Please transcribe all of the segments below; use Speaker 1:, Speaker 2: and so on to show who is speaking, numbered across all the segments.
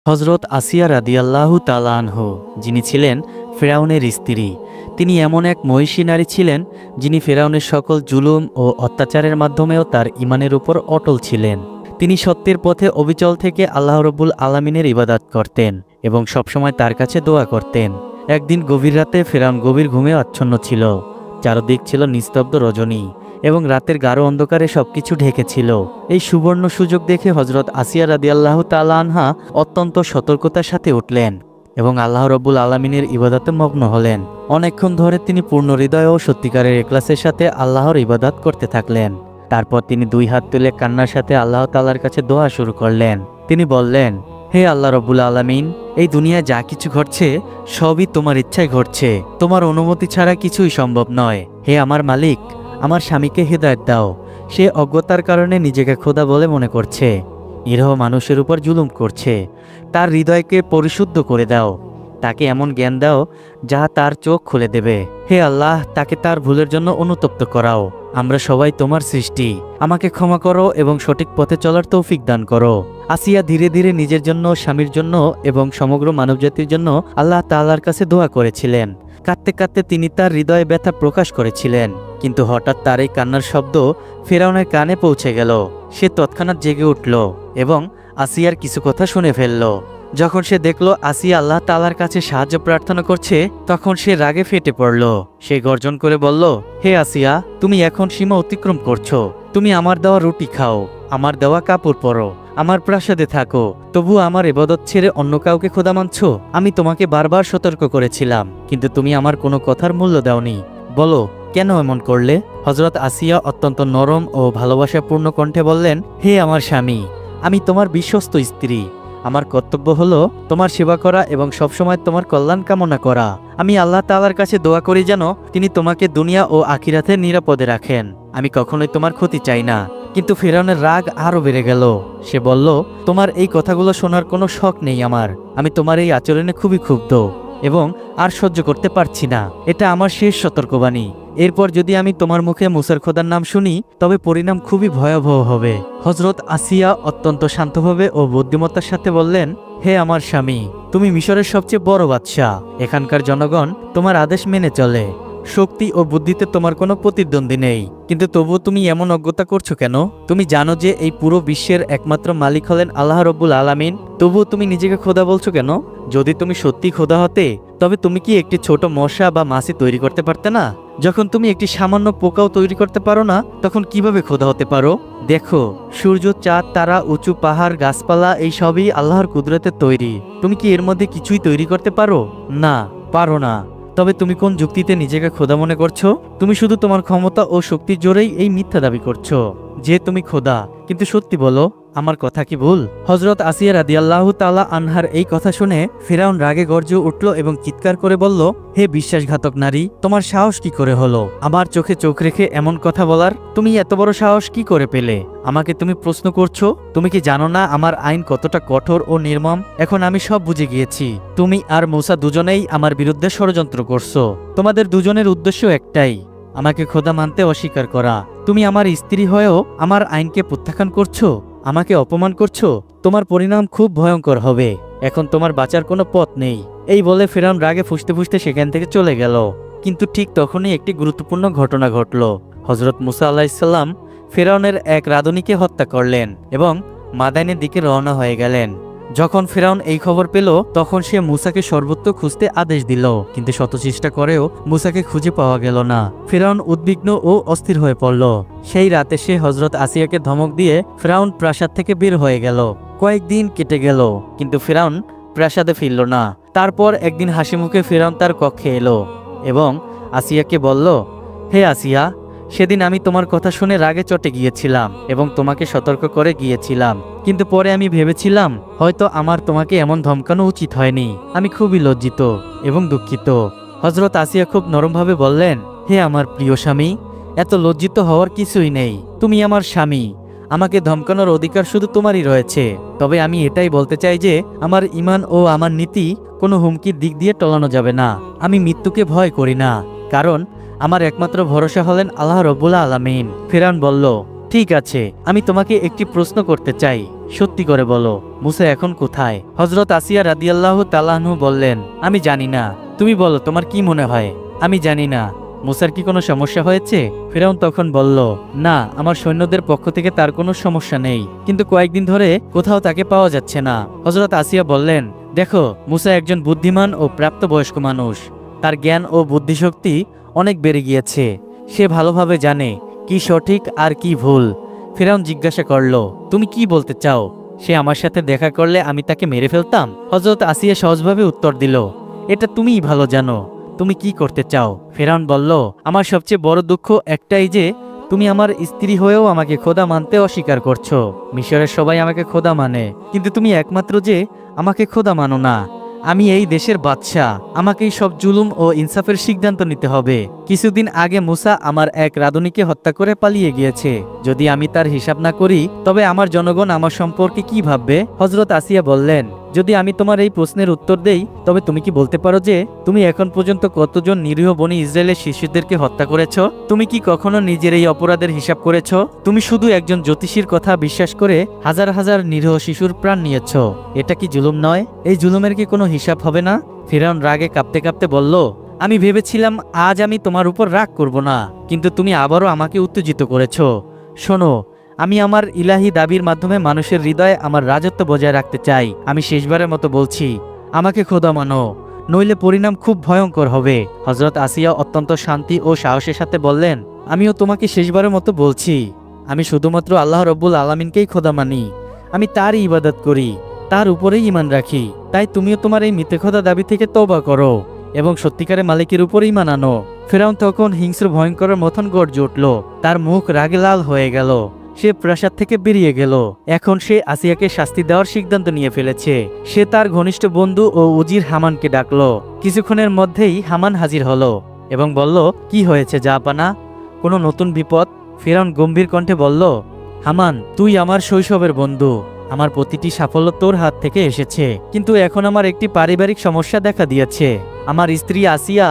Speaker 1: হজরত আসিয়া রাদিয়াল্লাহু তাআলা আনহু, যিনি ছিলেন ফেরাউনের স্ত্রী, তিনি এমন এক মহিষী নারী ছিলেন যিনি ফেরাউনের সকল জুলুম ও অত্যাচারের মাধ্যমেও তার ঈমানের উপর অটল ছিলেন। তিনি সত্যের পথে অবিচল থেকে আল্লাহ রব্বুল আলামিনের ইবাদত করতেন এবং সবসময় তার কাছে দোয়া করতেন। একদিন গভীর রাতে ফেরাউন গভীর ঘুমে আচ্ছন্ন ছিল। চারদিক ছিল নিস্তব্ধ রজনী এবং রাতের গাঢ় অন্ধকারে সবকিছু ঢেকেছিল। এই সুবর্ণ সুযোগ দেখে হজরত আসিয়া রাদিয়াল্লাহু তাআলা আনহা অত্যন্ত সতর্কতার সাথে উঠলেন এবং আল্লাহ রব্বুল আলামিনের ইবাদতে মগ্ন হলেন। অনেকক্ষণ ধরে তিনি পূর্ণ হৃদয় ও সত্যিকারের ইখলাসের সাথে আল্লাহর ইবাদত করতে থাকলেন। তারপর তিনি দুই হাত তুলে কান্নার সাথে আল্লাহ তাআলার কাছে দোয়া শুরু করলেন। তিনি বললেন, হে আল্লাহ রব্বুল আলামিন, এই দুনিয়ায় যা কিছু ঘটছে সবই তোমার ইচ্ছায় ঘটছে। তোমার অনুমতি ছাড়া কিছুই সম্ভব নয়। হে আমার মালিক, আমার স্বামীকে হেদায়েত দাও। সে অজ্ঞতার কারণে নিজেকে খোদা বলে মনে করছে, নিরহ মানুষের উপর জুলুম করছে। তার হৃদয়কে পরিশুদ্ধ করে দাও। তাকে এমন জ্ঞান দাও যা তার চোখ খুলে দেবে। হে আল্লাহ, তাকে তার ভুলের জন্য অনুতপ্ত করাও। আমরা সবাই তোমার সৃষ্টি। আমাকে ক্ষমা করো এবং সঠিক পথে চলার তৌফিক দান করো। আসিয়া ধীরে ধীরে নিজের জন্য, স্বামীর জন্য এবং সমগ্র মানবজাতির জন্য আল্লাহ তাআলার কাছে দোয়া করেছিলেন। কাঁদতে কাঁদতে তিনি তার হৃদয়ে ব্যথা প্রকাশ করেছিলেন। কিন্তু হঠাৎ তার এই কান্নার শব্দ ফেরাউনের কানে পৌঁছে গেল। সে তৎক্ষণাৎ জেগে উঠল এবং আসিয়ার কিছু কথা শুনে ফেলল। যখন সে দেখল আসিয়া আল্লাহ তাআলার কাছে সাহায্য প্রার্থনা করছে, তখন সে রাগে ফেটে পড়ল। সে গর্জন করে বলল, হে আসিয়া, তুমি এখন সীমা অতিক্রম করছো। তুমি আমার দেওয়া রুটি খাও, আমার দেওয়া কাপড় পরো, আমার প্রাসাদে থাকো, তবু আমার ইবাদত ছেড়ে অন্য কাউকে খোদা মানছো। আমি তোমাকে বারবার সতর্ক করেছিলাম, কিন্তু তুমি আমার কোনো কথার মূল্য দাওনি। বলো, কেন এমন করলে? হজরত আসিয়া অত্যন্ত নরম ও ভালোবাসাপূর্ণ কণ্ঠে বললেন, হে আমার স্বামী, আমি তোমার বিশ্বস্ত স্ত্রী। আমার কর্তব্য হলো তোমার সেবা করা এবং সবসময় তোমার কল্যাণ কামনা করা। আমি আল্লাহ তাআলার কাছে দোয়া করি যেন তিনি তোমাকে দুনিয়া ও আখিরাতে নিরাপদে রাখেন। আমি কখনোই তোমার ক্ষতি চাই না। কিন্তু ফেরাউনের রাগ আরো বেড়ে গেল। সে বলল, তোমার এই কথাগুলো শোনার কোনো শখ নেই আমার। আমি তোমার এই আচরণে খুবই ক্ষুব্ধ এবং আর সহ্য করতে পারছি না। এটা আমার শেষ সতর্কবাণী। এরপর যদি আমি তোমার মুখে মুসার খোদার নাম শুনি, তবে পরিণাম খুবই ভয়াবহ হবে। হজরত আসিয়া অত্যন্ত শান্তভাবে ও বুদ্ধিমত্তার সাথে বললেন, হে আমার স্বামী, তুমি মিশরের সবচেয়ে বড় বাদশাহ। এখানকার জনগণ তোমার আদেশ মেনে চলে। শক্তি ও বুদ্ধিতে তোমার কোনো প্রতিদ্বন্দ্বী নেই। কিন্তু তবুও তুমি এমন অজ্ঞতা করছো কেন? তুমি জানো যে এই পুরো বিশ্বের একমাত্র মালিক হলেন আল্লাহ রব্বুল আলামিন। তবুও তুমি নিজেকে খোদা বলছো কেন? যদি তুমি সত্যি খোদা হতে, তবে তুমি কি একটি ছোট মশা বা মাছি তৈরি করতে পারতে না? যখন তুমি একটি সামান্য পোকাও তৈরি করতে পারো না, তখন কিভাবে খোদা হতে পারো? দেখো, সূর্য, চাঁদ, তারা, উঁচু পাহাড়, গাছপালা, এই সবই আল্লাহর কুদরতের তৈরি। তুমি কি এর মধ্যে কিছুই তৈরি করতে পারো? না, পারো না। তবে তুমি কোন যুক্তিতে নিজেকে খোদা মনে করছো? তুমি শুধু তোমার ক্ষমতা ও শক্তির জোরেই এই মিথ্যা দাবি করছো যে তুমি খোদা। কিন্তু সত্যি বলো, আমার কথা কি ভুল? হজরত আসিয়া রাদিয়াল্লাহু তাআলা আনহার এই কথা শুনে ফিরআউন রাগে গর্জে উঠল এবং চিৎকার করে বলল, হে বিশ্বাসঘাতক নারী, তোমার সাহস কি করে হলো আমার চোখে চোখ রেখে এমন কথা বলার? তুমি এত বড় সাহস কি করে পেলে? আমাকে তুমি প্রশ্ন করছো? তুমি কি জানো না আমার আইন কতটা কঠোর ও নির্মম? এখন আমি সব বুঝে গিয়েছি। তুমি আর মূসা দুজনেই আমার বিরুদ্ধে ষড়যন্ত্র করছো। তোমাদের দুজনের উদ্দেশ্য একটাই, আমাকে খোদা মানতে অস্বীকার করা। তুমি আমার স্ত্রী হয়েও আমার আইনকে প্রত্যাখ্যান করছো, আমাকে অপমান করছো। তোমার পরিণাম খুব ভয়ঙ্কর হবে। এখন তোমার বাঁচার কোনো পথ নেই। এই বলে ফিরআউন রাগে ফুঁসতে ফুঁসতে সেখান থেকে চলে গেল। কিন্তু ঠিক তখনই একটি গুরুত্বপূর্ণ ঘটনা ঘটল। হজরত মুসা আলাইহিস সালাম ফিরআউনের এক রাঁধুনিকে হত্যা করলেন এবং মাদাইনের দিকে রওনা হয়ে গেলেন। যখন ফিরআউন এই খবর পেল, তখন সে মূসাকে সর্বত্র খুঁজতে আদেশ দিল। কিন্তু শত চেষ্টা করেও মূসাকে খুঁজে পাওয়া গেল না। ফিরআউন উদ্বিগ্ন ও অস্থির হয়ে পড়ল। সেই রাতে সে হজরত আসিয়াকে ধমক দিয়ে ফিরআউন প্রাসাদ থেকে বের হয়ে গেল। কয়েকদিন কেটে গেল, কিন্তু ফিরআউন প্রাসাদে ফিরল না। তারপর একদিন হাসি মুখে ফিরআউন তার কক্ষে এলো এবং আসিয়াকে বলল, হে আসিয়া, সেদিন আমি তোমার কথা শুনে রাগে চটে গিয়েছিলাম এবং তোমাকে সতর্ক করে গিয়েছিলাম। কিন্তু পরে আমি ভেবেছিলাম হয়তো আমার তোমাকে এমন ধমকানো উচিত হয়নি। আমি খুবই লজ্জিত এবং দুঃখিত। হজরত আসিয়া খুব নরমভাবে বললেন, হে আমার প্রিয় স্বামী, এত লজ্জিত হওয়ার কিছুই নেই। তুমি আমার স্বামী। আমাকে ধমকানোর অধিকার শুধু তোমারই রয়েছে। তবে আমি এটাই বলতে চাই যে আমার ঈমান ও আমার নীতি কোনো হুমকির দিক দিয়ে টলানো যাবে না। আমি মৃত্যুকে ভয় করি না, কারণ আমার একমাত্র ভরসা হলেন আল্লাহ রব্বুল আলামিন। ফিরআউন বলল, ঠিক আছে, আমি তোমাকে একটি প্রশ্ন করতে চাই। সত্যি করে বলো, মুসা এখন কোথায়? হযরত আসিয়া রাদিয়াল্লাহু তাআলা আনহু বললেন, আমি জানি না, তুমি বলো তোমার কি মনে হয়? আমি জানি না, মুসার কি কোনো সমস্যা হয়েছে? ফিরআউন তখন বলল, না, আমার সৈন্যদের পক্ষ থেকে তার কোনো সমস্যা নেই, কিন্তু কয়েকদিন ধরে কোথাও তাকে পাওয়া যাচ্ছে না। হযরত আসিয়া বললেন, দেখো, মুসা একজন বুদ্ধিমান ও প্রাপ্তবয়স্ক মানুষ, তার জ্ঞান ও বুদ্ধিশক্তি অনেক বেড়ে গিয়েছে, সে ভালোভাবে জানে কি সঠিক আর কি ভুল। ফিরআউন জিজ্ঞাসা করল, তুমি কি বলতে চাও? সে আমার সাথে দেখা করলে আমি তাকে মেরে ফেলতাম? হযরত আসিয়া সহজভাবে উত্তর দিল, এটা তুমিই ভালো জানো, তুমি কি করতে চাও? ফিরআউন বলল, আমার সবচেয়ে বড় দুঃখ একটাই যে তুমি আমার স্ত্রী হয়েও আমাকে খোদা মানতে অস্বীকার করছো। মিশরের সবাই আমাকে খোদা মানে, কিন্তু তুমি একমাত্র যে আমাকে খোদা মানো না। আমি এই দেশের বাদশা, আমাকেই সব জুলুম ও ইনসাফের সিদ্ধান্ত নিতে হবে। কিছুদিন আগে মুসা আমার এক রাঁধুনিকে হত্যা করে পালিয়ে গিয়েছে, যদি আমি তার হিসাব না করি তবে আমার জনগণ আমার সম্পর্কে কি ভাববে? হযরত আসিয়া বললেন, যদি আমি তোমার এই প্রশ্নের উত্তর দেই তবে তুমি কি বলতে পারো যে তুমি এখন পর্যন্ত কতজন নিরীহ বনি ইসরায়েলের শিশুদেরকে হত্যা করেছো? তুমি কি কখনো নিজের এই অপরাধের হিসাব করেছো? তুমি শুধু একজন জ্যোতিষীর কথা বিশ্বাস করে হাজার হাজার নিরীহ শিশুর প্রাণ নিয়েছো। এটা কি জুলুম নয়? এই জুলুমের কি কোনো হিসাব হবে না? ফিরআউন রাগে কাঁপতে কাঁপতে বলল, আমি ভেবেছিলাম আজ আমি তোমার উপর রাগ করব না, কিন্তু তুমি আবারও আমাকে উত্তেজিত করেছো। শোনো, আমি আমার ইলাহি দাবির মাধ্যমে মানুষের হৃদয়ে আমার রাজত্ব বজায় রাখতে চাই। আমি শেষবারের মতো বলছি, আমাকে খোদা মানো, নইলে পরিণাম খুব ভয়ঙ্কর হবে। হযরত আসিয়া অত্যন্ত শান্তি ও সাহসের সাথে বললেন, আমিও তোমাকে শেষবারের মতো বলছি, আমি শুধুমাত্র আল্লাহ রব্বুল আলামিনকেই খোদা মানি, আমি তারই ইবাদত করি, তার উপরেই ঈমান রাখি। তাই তুমিও তোমার এই মিথ্যে খোদা দাবি থেকে তওবা করো এবং সত্যিকারের মালিকের উপর ঈমান আনো। ফিরআউন তখন হিংস্র ভয়ঙ্করের মতন গর্জে উঠল, তার মুখ রাগে লাল হয়ে গেল। সে প্রাসাদ থেকে বেরিয়ে গেল। এখন সে আসিয়াকে শাস্তি দেওয়ার সিদ্ধান্ত নিয়ে ফেলেছে। সে তার ঘনিষ্ঠ বন্ধু ও উজির হামানকে ডাকলো। কিছুক্ষণের মধ্যেই হামান হাজির হলো এবং বলল, কি হয়েছে জাহাপানা, কোনো নতুন বিপদ? ফিরআউন গম্ভীর কণ্ঠে বলল, হামান, তুই আমার শৈশবের বন্ধু, আমার প্রতিটি সাফল্য তোর হাত থেকে এসেছে, কিন্তু এখন আমার একটি পারিবারিক সমস্যা দেখা দিয়েছে। আমার স্ত্রী আসিয়া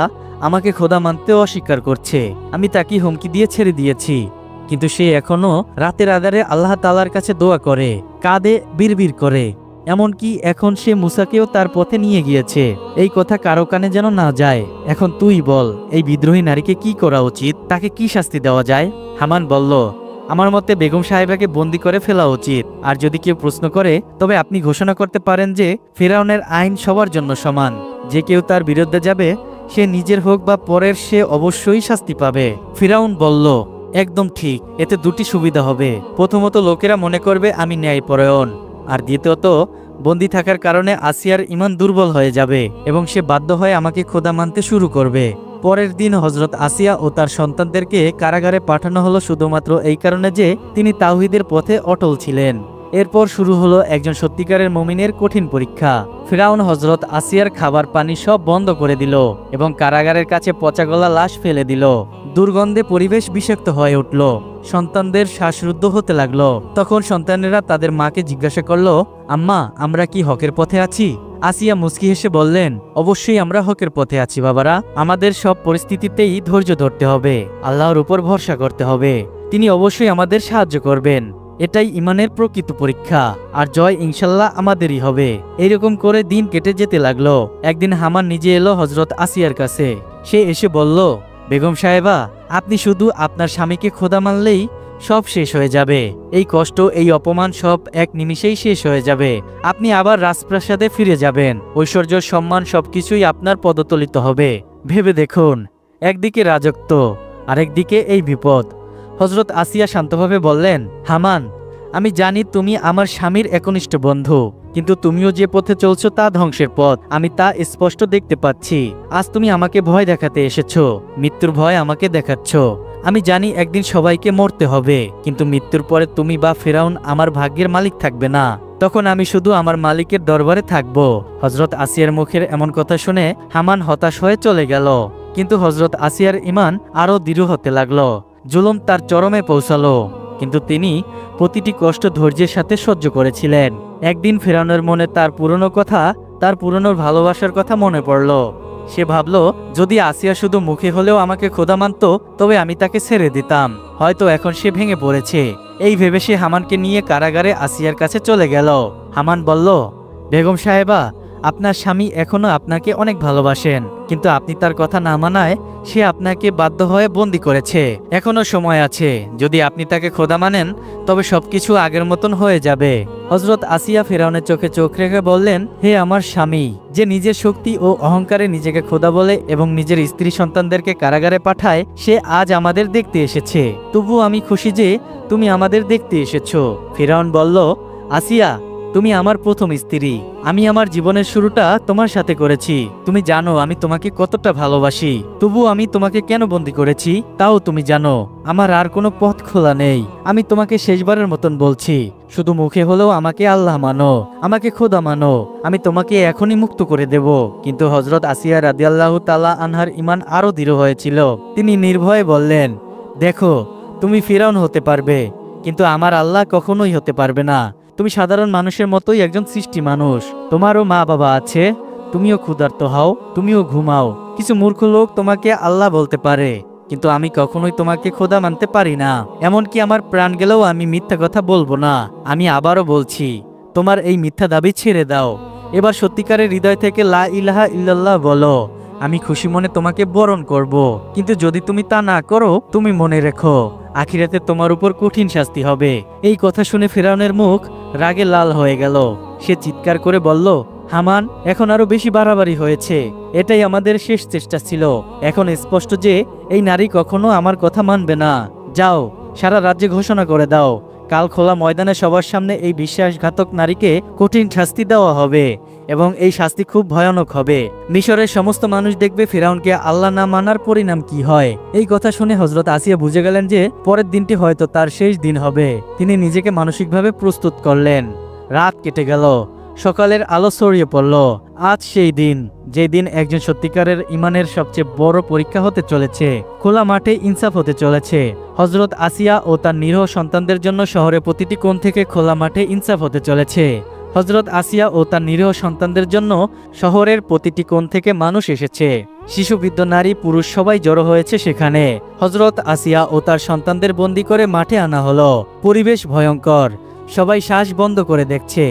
Speaker 1: আমাকে খোদা মানতে অস্বীকার করছে। আমি তাকে হুমকি দিয়ে ছেড়ে দিয়েছি, কিন্তু সে এখনো রাতের আধারে আল্লাহ তাআলার কাছে দোয়া করে, কাঁদে, বিড়বিড় করে। এমনকি এখন সে মুসাকেও তার পথে নিয়ে গিয়েছে। এই কথা কারো কানে যেন না যায়। এখন তুই বল, এই বিদ্রোহী নারীকে কি করা উচিত? তাকে কি শাস্তি দেওয়া যায়? হামান বলল, আমার মতে বেগম সাহেবাকে বন্দি করে ফেলা উচিত। আর যদি কেউ প্রশ্ন করে তবে আপনি ঘোষণা করতে পারেন যে ফিরআউনের আইন সবার জন্য সমান। যে কেউ তার বিরুদ্ধে যাবে, সে নিজের হোক বা পরের, সে অবশ্যই শাস্তি পাবে। ফিরআউন বলল, একদম ঠিক, এতে দুটি সুবিধা হবে। প্রথমত, লোকেরা মনে করবে আমি ন্যায়পরায়ণ, আর দ্বিতীয়ত, বন্দি থাকার কারণে আসিয়ার ঈমান দুর্বল হয়ে যাবে এবং সে বাধ্য হয়ে আমাকে খোদা মানতে শুরু করবে। পরের দিন হযরত আসিয়া ও তার সন্তানদেরকে কারাগারে পাঠানো হলো শুধুমাত্র এই কারণে যে তিনি তাওহীদের পথে অটল ছিলেন। এরপর শুরু হলো একজন সত্যিকারের মুমিনের কঠিন পরীক্ষা। ফিরআউন হযরত আসিয়ার খাবার পানি সব বন্ধ করে দিল এবং কারাগারের কাছে পচাগলা লাশ ফেলে দিল। দুর্গন্ধে পরিবেশ বিষাক্ত হয়ে উঠল। সন্তানদের শ্বাসরুদ্ধ হতে লাগলো। তখন সন্তানেরা তাদের মাকে জিজ্ঞাসা করলো, আম্মা, আমরা কি হকের পথে আছি? আসিয়া মুস্কি হেসে বললেন, অবশ্যই আমরা হকের পথে আছি বাবারা। আমাদের সব পরিস্থিতিতেই ধৈর্য ধরতে হবে, আল্লাহর উপর ভরসা করতে হবে, তিনি অবশ্যই আমাদের সাহায্য করবেন। এটাই ইমানের প্রকৃত পরীক্ষা, আর জয় ইনশাল্লাহ আমাদেরই হবে। এইরকম করে দিন কেটে যেতে লাগলো। একদিন হামান নিজে এলো হযরত আসিয়ার কাছে। সে এসে বলল, বেগম সাহেবা, আপনি শুধু আপনার স্বামীকে খোদা মানলেই সব শেষ হয়ে যাবে। এই কষ্ট, এই অপমান সব এক নিমিষেই শেষ হয়ে যাবে। আপনি আবার রাজপ্রাসাদে ফিরে যাবেন। ঐশ্বর্য, সম্মান সবকিছুই আপনার পদতলিত হবে। ভেবে দেখুন, একদিকে রাজত্ব, আরেকদিকে এই বিপদ। হযরত আসিয়া শান্তভাবে বললেন, হামান, আমি জানি তুমি আমার স্বামীর একনিষ্ঠ বন্ধু, কিন্তু তুমিও যে পথে চলছো তা ধ্বংসের পথ। আমি তা স্পষ্ট দেখতে পাচ্ছি। আজ তুমি আমাকে ভয় দেখাতে এসেছো, মৃত্যুর ভয় আমাকে দেখাচ্ছ। আমি জানি একদিন সবাইকে মরতে হবে, কিন্তু মৃত্যুর পরে তুমি বা ফিরআউন আমার ভাগ্যের মালিক থাকবে না। তখন আমি শুধু আমার মালিকের দরবারে থাকব। হযরত আসিয়ার মুখের এমন কথা শুনে হামান হতাশ হয়ে চলে গেল। কিন্তু হযরত আসিয়ার ঈমান আরো দৃঢ় হতে লাগলো। জুলুম তার চরমে পৌঁছালো, কিন্তু তিনি প্রতিটি কষ্ট ধৈর্যের সাথে সহ্য করেছিলেন। একদিন ফিরআউনের মনে তার পুরনো কথা, তার পুরনো ভালোবাসার কথা মনে পড়ল। সে ভাবল, যদি আসিয়া শুধু মুখে হলেও আমাকে খোদা মানত তবে আমি তাকে ছেড়ে দিতাম, হয়তো এখন সে ভেঙে পড়েছে। এই ভেবে সে হামানকে নিয়ে কারাগারে আসিয়ার কাছে চলে গেল। হামান বলল, বেগম সাহেবা, আপনার স্বামী এখনো আপনাকে অনেক ভালোবাসেন, কিন্তু আপনি তার কথা না মানায় সে আপনাকে বাধ্য হয়ে বন্দি করেছে। এখনো সময় আছে, যদি আপনি তাকে খোদা মানেন তবে সবকিছু আগের মতন হয়ে যাবে। হযরত আসিয়া ফিরআউনের চোখে চোখ রেখে বললেন, হে আমার স্বামী, যে নিজের শক্তি ও অহংকারে নিজেকে খোদা বলে এবং নিজের স্ত্রী সন্তানদেরকে কারাগারে পাঠায়, সে আজ আমাদের দেখতে এসেছে। তবু আমি খুশি যে তুমি আমাদের দেখতে এসেছো। ফিরআউন বলল, আসিয়া, তুমি আমার প্রথম স্ত্রী, আমি আমার জীবনের শুরুটা তোমার সাথে করেছি। তুমি জানো আমি তোমাকে কতটা ভালোবাসি। তবু আমি তোমাকে কেন বন্দি করেছি তাও তুমি জানো। আমার আর কোনো পথ খোলা নেই। আমি তোমাকে শেষবারের মতন বলছি, শুধু মুখে হলেও আমাকে আল্লাহ মানো, আমাকে খোদা মানো। আমি তোমাকে এখনই মুক্ত করে দেব। কিন্তু হযরত আসিয়া রাদিয়াল্লাহু তাআলা আনহার ঈমান আরো দৃঢ় হয়েছিল। তিনি নির্ভয়ে বললেন, দেখো, তুমি ফিরআউন হতে পারবে, কিন্তু আমার আল্লাহ কখনোই হতে পারবে না। তুমি সাধারণ মানুষের মতোই একজন সৃষ্টি মানুষ। তোমারও মা বাবা আছে, তুমিও ক্ষুধার্ত হও, তুমিও ঘুমাও। কিছু মূর্খ লোক তোমাকে আল্লাহ বলতে পারে, কিন্তু আমি কখনোই তোমাকে খোদা মানতে পারি না। এমনকি আমার প্রাণ গেলেও আমি মিথ্যা কথা বলবো না। আমি আবারও বলছি, তোমার এই মিথ্যা দাবি ছেড়ে দাও। এবার সত্যিকারের হৃদয় থেকে লা ইলাহা ইল্লাল্লাহ বলো। আমি খুশি মনে তোমাকে বরণ করব। কিন্তু যদি তুমি তা না করো, তুমি মনে রেখো, আখিরাতে তোমার উপর কঠিন শাস্তি হবে। এই কথা শুনে ফিরআউনের মুখ রাগে লাল হয়ে গেল। সে চিৎকার করে বলল, হামান, এখন আরো বেশি বাড়াবাড়ি হয়েছে। এটাই আমাদের শেষ চেষ্টা ছিল। এখন স্পষ্ট যে এই নারী কখনো আমার কথা মানবে না। যাও, সারা রাজ্যে ঘোষণা করে দাও, কাল খোলা ময়দানে সবার সামনে এই বিশ্বাসঘাতক নারীকে কঠিন শাস্তি দেওয়া হবে, এবং এই শাস্তি খুব ভয়ানক হবে। মিশরের সমস্ত মানুষ দেখবে ফিরআউনকে আল্লাহ না মানার পরিণাম কি হয়। এই কথা শুনে হযরত আসিয়া বুঝে গেলেন যে পরের দিনটি হয়তো তার শেষ দিন হবে। তিনি নিজেকে মানসিকভাবে প্রস্তুত করলেন। রাত কেটে গেল, সকালের আলো ছড়িয়ে পড়ল। আজ সেই দিন, যে দিন একজন সত্যিকারের ইমানের সবচেয়ে বড় পরীক্ষা হতে চলেছে। খোলা মাঠে ইনসাফ হতে চলেছে। হযরত আসিয়া ও তার নিরীহ সন্তানদের জন্য শহরের প্রতিটি কোণ থেকে খোলা মাঠে ইনসাফ হতে চলেছে। হযরত আসিয়া ও তার নিরীহ সন্তানদের জন্য শহরের প্রতিটি কোণ থেকে মানুষ এসেছে। শিশু, বৃদ্ধ, নারী, পুরুষ সবাই জড়ো হয়েছে সেখানে। হযরত আসিয়া ও তার সন্তানদের বন্দী করে মাঠে আনা হলো। পরিবেশ ভয়ঙ্কর, সবাই শ্বাস বন্ধ করে দেখছে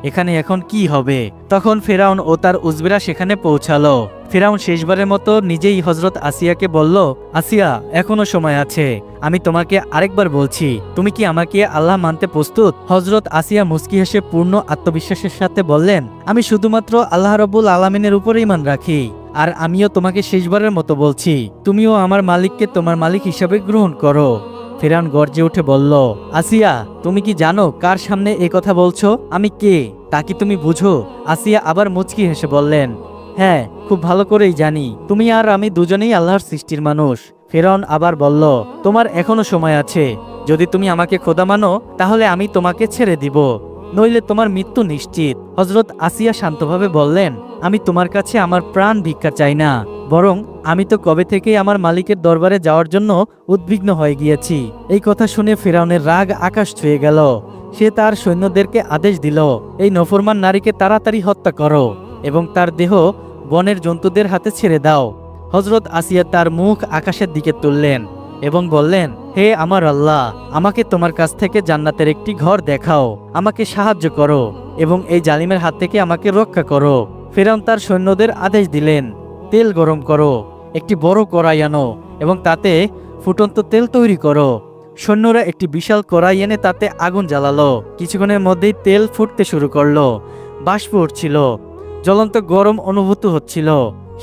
Speaker 1: এখানে এখন কি হবে। তখন ফিরআউন ও তার উজবেরা সেখানে পৌঁছালো। ফিরআউন শেষবারের মতো নিজেই হযরত আসিয়াকে বলল, আসিয়া, এখনো সময় আছে। আমি তোমাকে আরেকবার বলছি, তুমি কি আমাকে আল্লাহ মানতে প্রস্তুত? হযরত আসিয়া মুস্কি হেসে পূর্ণ আত্মবিশ্বাসের সাথে বললেন, আমি শুধুমাত্র আল্লাহ রাব্বুল আলামিনের উপর ঈমান রাখি। আর আমিও তোমাকে শেষবারের মতো বলছি, তুমিও আমার মালিককে তোমার মালিক হিসাবে গ্রহণ করো। ফিরআউন গর্জে উঠে বলল, আসিয়া, তুমি কি জানো কার সামনে এ কথা বলছো? আমি কে তা কি তুমি বুঝো? আসিয়া আবার মুচকি হেসে বললেন, হ্যাঁ, খুব ভালো করেই জানি। তুমি আর আমি দুজনেই আল্লাহর সৃষ্টির মানুষ। ফিরআউন আবার বলল, তোমার এখনো সময় আছে। যদি তুমি আমাকে খোদা মানো তাহলে আমি তোমাকে ছেড়ে দিব, নইলে তোমার মৃত্যু নিশ্চিত। হযরত আসিয়া শান্তভাবে বললেন, আমি তোমার কাছে আমার প্রাণ ভিক্ষা চাই না, বরং আমি তো কবে থেকেই আমার মালিকের দরবারে যাওয়ার জন্য উদ্বিগ্ন হয়ে গিয়েছি। এই কথা শুনে ফিরআউনের রাগ আকাশ ছুঁয়ে গেল। সে তার সৈন্যদেরকে আদেশ দিল, এই নফরমান নারীকে তাড়াতাড়ি হত্যা করো এবং তার দেহ বনের জন্তুদের হাতে ছেড়ে দাও। হযরত আসিয়া তার মুখ আকাশের দিকে তুললেন এবং বললেন, হে আমার আল্লাহ, আমাকে তোমার কাছ থেকে জান্নাতের একটি ঘর দেখাও, আমাকে সাহায্য করো এবং এই জালিমের হাত থেকে আমাকে রক্ষা করো। ফিরআউন তার সৈন্যদের আদেশ দিলেন, তেল গরম করো, একটি বড় কড়াই আনো এবং তাতে ফুটন্ত তেল তৈরি করো। সৈন্যরা একটি বিশাল কড়াই এনে তাতে আগুন জ্বালালো। কিছুক্ষণের মধ্যেই তেল ফুটতে শুরু করলো। বাষ্প উঠছিল, জ্বলন্ত গরম অনুভূত হচ্ছিল।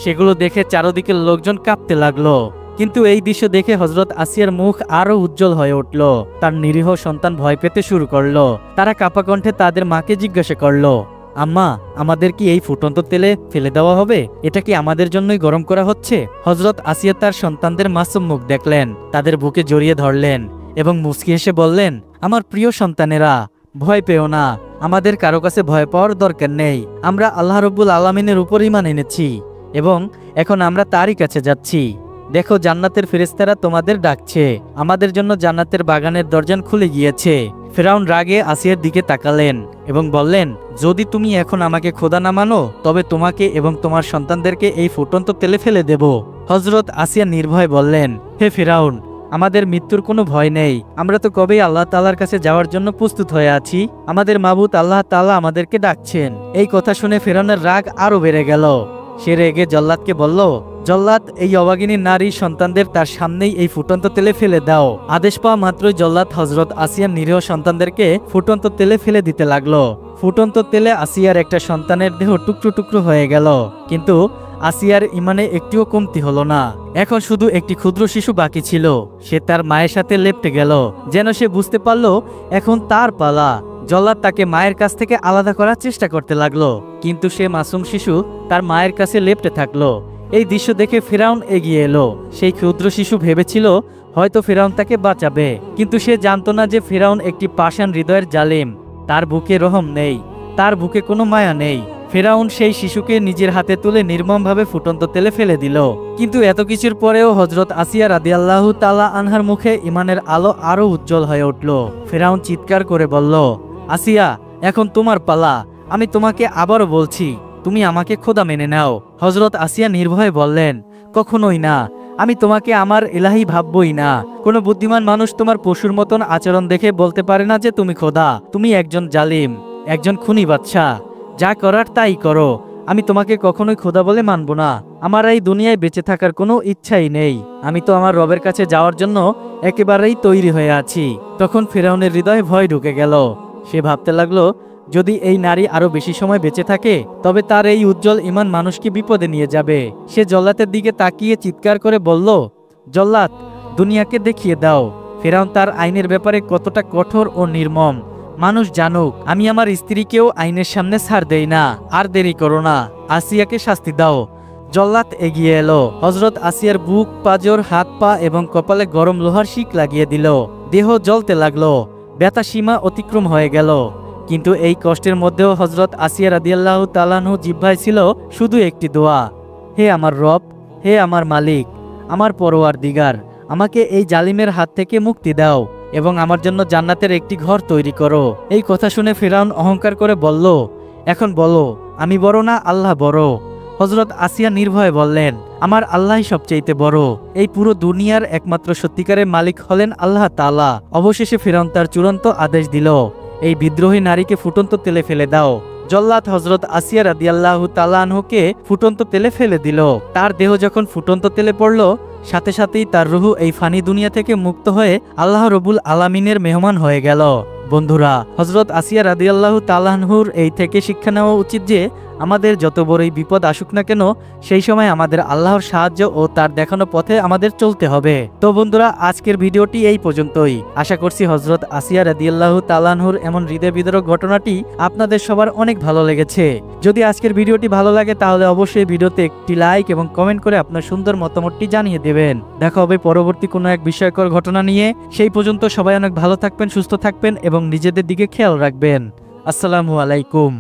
Speaker 1: সেগুলো দেখে চারদিকের লোকজন কাঁপতে লাগলো। কিন্তু এই দৃশ্য দেখে হযরত আসিয়ার মুখ আরো উজ্জ্বল হয়ে উঠল। তার নিরীহ সন্তান ভয় পেতে শুরু করলো। তারা কাঁপা কণ্ঠে তাদের মাকে জিজ্ঞাসা করলো, আম্মা, আমাদের কি এই ফুটন্ত তেলে ফেলে দেওয়া হবে? এটা কি আমাদের জন্যই গরম করা হচ্ছে? হযরত আসিয়া তার সন্তানদের মাসুম মুখ দেখলেন, তাদের বুকে জড়িয়ে ধরলেন এবং মুচকি হেসে বললেন, আমার প্রিয় সন্তানেরা, ভয় পেও না। আমাদের কারো কাছে ভয় পাওয়ার দরকার নেই। আমরা আল্লাহ রাব্বুল আলামিনের উপর ঈমান এনেছি এবং এখন আমরা তারই কাছে যাচ্ছি। দেখো জান্নাতের ফেরেশতারা তোমাদের ডাকছে, আমাদের জন্য জান্নাতের বাগানের দরজা খুলে গিয়েছে। ফেরাউন রাগে আসিয়ার দিকে তাকালেন এবং বললেন, যদি তুমি এখন আমাকে খোদা না মানো তবে তোমাকে এবং তোমার সন্তানদেরকে এই ফুটন্ত তেলে ফেলে দেব। হযরত আসিয়া নির্ভয় বললেন, হে ফেরাউন, আমাদের মৃত্যুর কোনো ভয় নেই, আমরা তো কবেই আল্লাহ তাআলার কাছে যাওয়ার জন্য প্রস্তুত হয়ে আছি, আমাদের মাবুদ আল্লাহ তাআলা আমাদেরকে ডাকছেন। এই কথা শুনে ফেরাউনের রাগ আরো বেড়ে গেল। সে রেগে জল্লাদকে বলল, জল্লাদ, এই অভাগিনী নারী সন্তানদের তার সামনেই এই ফুটন্ত তেলে ফেলে দাও। আদেশ পাওয়া মাত্রই জল্লাদ হযরত আসিয়ার নিরীহ সন্তানদেরকে ফুটন্ত তেলে ফেলে দিতে লাগলো। ফুটন্ত তেলে আসিয়ার একটা সন্তানের দেহ টুকরো টুকরো হয়ে গেল, কিন্তু আসিয়ার ইমানে একটিও কমতি হলো না। এখন শুধু একটি ক্ষুদ্র শিশু বাকি ছিল। সে তার মায়ের সাথে লেপ্টে গেল, যেন সে বুঝতে পারল এখন তার পালা। জল্লাদ তাকে মায়ের কাছ থেকে আলাদা করার চেষ্টা করতে লাগলো, কিন্তু সে মাসুম শিশু তার মায়ের কাছে লেপ্টে থাকলো। এই দৃশ্য দেখে ফিরআউন এগিয়ে এলো। সেই ক্ষুদ্র শিশু ভেবেছিল হয়তো ফিরআউন তাকে বাঁচাবে, কিন্তু সে জানতো না যে ফিরআউন একটি পাষাণ হৃদয়ের জালিম। তার বুকে রহম নেই, তার বুকে কোনো মায়া নেই। ফিরআউন সেই শিশুকে নিজের হাতে তুলে নির্মমভাবে ফুটন্ত তেলে ফেলে দিল। কিন্তু এত কিছুর পরেও হযরত আসিয়া রাদিয়াল্লাহু তাআলা আনহার মুখে ঈমানের আলো আরো উজ্জ্বল হয়ে উঠল। ফিরআউন চিৎকার করে বলল, আসিয়া, এখন তোমার পালা। আমি তোমাকে আবারও বলছি, তুমি আমাকে খোদা মেনে নাও। হযরত আসিয়া নির্ভয়ে বললেন, কখনোই না, আমি তোমাকে আমার ইলাহি ভাববই না। কোনো বুদ্ধিমান মানুষ তোমার পশুর মতন আচরণ দেখে বলতে পারে না যে তুমি খোদা। তুমি একজন জালিম, একজন খুনি বাদশা। যা করার তাই করো, আমি তোমাকে কখনোই খোদা বলে মানব না। আমার এই দুনিয়ায় বেঁচে থাকার কোনো ইচ্ছাই নেই। আমি তো আমার রবের কাছে যাওয়ার জন্য একেবারেই তৈরি হয়ে আছি। তখন ফিরআউনের হৃদয়ে ভয় ঢুকে গেল। সে ভাবতে লাগলো, যদি এই নারী আরো বেশি সময় বেঁচে থাকে তবে তার এই উজ্জ্বল ঈমান মানুষকে বিপদে নিয়ে যাবে। সে জল্লাদের দিকে তাকিয়ে চিৎকার করে বলল, জল্লাদ, দুনিয়াকে দেখিয়ে দাও ফিরআউন তার আইনের ব্যাপারে কতটা কঠোর ও নির্মম। মানুষ জানুক আমি আমার স্ত্রীকেও আইনের সামনে ছাড় দেই না। আর দেরি করো না, আসিয়াকে শাস্তি দাও। জল্লাদ এগিয়ে এলো। হযরত আসিয়ার বুক, পাঁজর, হাত পা এবং কপালে গরম লোহার শিক লাগিয়ে দিল। দেহ জ্বলতে লাগলো, ব্যথা সীমা অতিক্রম হয়ে গেল। কিন্তু এই কষ্টের মধ্যেও হযরত আসিয়া রাদিয়াল্লাহু তাআলা আনহু জিহ্বায় ছিল শুধু একটি দোয়া, হে আমার রব, হে আমার মালিক, আমার পরওয়ারদিগার, আমাকে এই জালিমের হাত থেকে মুক্তি দাও এবং আমার জন্য জান্নাতের একটি ঘর তৈরি করো। এই কথা শুনে ফিরআউন অহংকার করে বলল, এখন বলো, আমি বড় না আল্লাহ বড়? হযরত আসিয়া নির্ভয়ে বললেন, আমার আল্লাহই সবচেয়ে বড়। এই পুরো দুনিয়ার একমাত্র সত্যিকারের মালিক হলেন আল্লাহ তাআলা। অবশেষে ফিরআউন তার চূড়ান্ত আদেশ দিল, এই বিদ্রোহী নারীকে ফুটন্ত তেলে ফেলে দাও। জল্লাদ হযরত আসিয়া রাদিয়াল্লাহু তাআলা আনহুকে ফুটন্ত তেলে ফেলে দিল। তার দেহ যখন ফুটন্ত তেলে পড়ল, সাথে সাথেই তার রূহ এই ফানি দুনিয়া থেকে মুক্ত হয়ে আল্লাহ রব্বুল আলামিনের মেহমান হয়ে গেল। বন্ধুরা, হযরত আসিয়া রাদিয়াল্লাহু তাআলা আনহুর এই থেকে শিক্ষা নেওয়া উচিত যে আমাদের যত বড়ই বিপদ আসুক না কেন, সেই সময় আমাদের আল্লাহর সাহায্য ও তার দেখানো পথে আমাদের চলতে হবে। তো বন্ধুরা, আজকের ভিডিওটি এই পর্যন্তই। আশা করছি হযরত আসিয়া রাদিয়াল্লাহু তাআলা আনহুর এমন হৃদয় বিদারক ঘটনাটি আপনাদের সবার অনেক ভালো লেগেছে। যদি আজকের ভিডিওটি ভালো লাগে তাহলে অবশ্যই ভিডিওতে একটি লাইক এবং কমেন্ট করে আপনার সুন্দর মতামতটি জানিয়ে দেবেন। দেখা হবে পরবর্তী কোনো এক বিস্ময়কর ঘটনা নিয়ে। সেই পর্যন্ত সবাই অনেক ভালো থাকবেন, সুস্থ থাকবেন এবং নিজেদের দিকে খেয়াল রাখবেন। আসসালামু আলাইকুম।